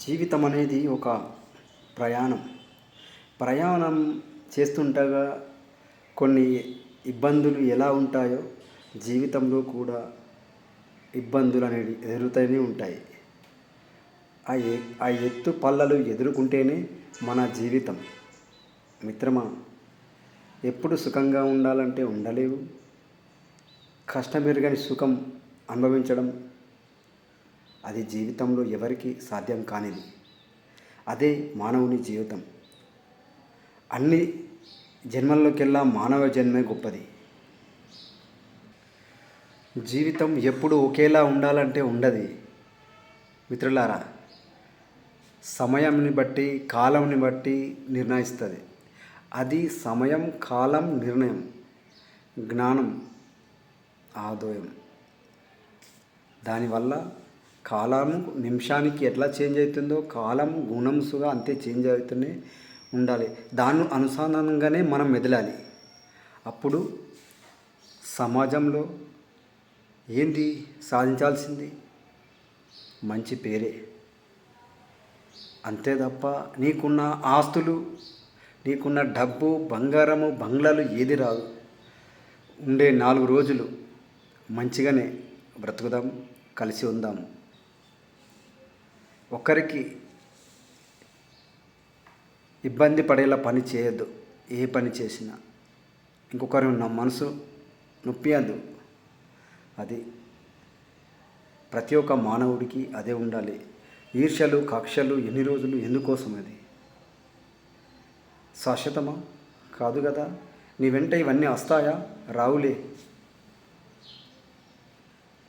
జీవితం అనేది ఒక ప్రయాణం. ప్రయాణం చేస్తుండగా కొన్ని ఇబ్బందులు ఎలా ఉంటాయో జీవితంలో కూడా ఇబ్బందులు అనేవి ఎదురుతూనే ఉంటాయి. ఆ ఎత్తు పల్లలు ఎదుర్కొంటేనే మన జీవితం. మిత్రమా, ఎప్పుడు సుఖంగా ఉండాలంటే ఉండలేవు. కష్టమెరుగని సుఖం అనుభవించడం అది జీవితంలో ఎవరికి సాధ్యం కానిది. అదే మానవుని జీవితం. అన్ని జన్మల్లోకెల్లా మానవ జన్మే గొప్పది. జీవితం ఎప్పుడు ఒకేలా ఉండాలంటే ఉండదు మిత్రులారా. సమయంని బట్టి కాలంని బట్టి నిర్ణయిస్తుంది. అది సమయం, కాలం, నిర్ణయం, జ్ఞానం, ఆదోయం. దానివల్ల కాలము నిమిషానికి ఎట్లా చేంజ్ అవుతుందో కాలం గుణంసుగా అంతే చేంజ్ అవుతూనే ఉండాలి. దాని అనుసంధానంగానే మనం మెదలాలి. అప్పుడు సమాజంలో ఏంటి సాధించాల్సింది? మంచి పేరే. అంతే తప్ప నీకున్న ఆస్తులు, నీకున్న డబ్బు, బంగారము, బంగ్లాలు ఏది రాదు. ఉండే 4 రోజులు మంచిగానే బ్రతుకుదాం, కలిసి ఉందాం. ఒకరికి ఇబ్బంది పడేలా పని చేయొద్దు. ఏ పని చేసినా ఇంకొకరు నా మనసు నొప్పియద్దు. అది ప్రతి ఒక్క మానవుడికి అదే ఉండాలి. ఈర్ష్యలు, కక్షలు ఎన్ని రోజులు, ఎందుకోసం? అది శాశ్వతమా? కాదు కదా. నీ వెంట ఇవన్నీ వస్తాయా? రావులే.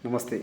నమస్తే.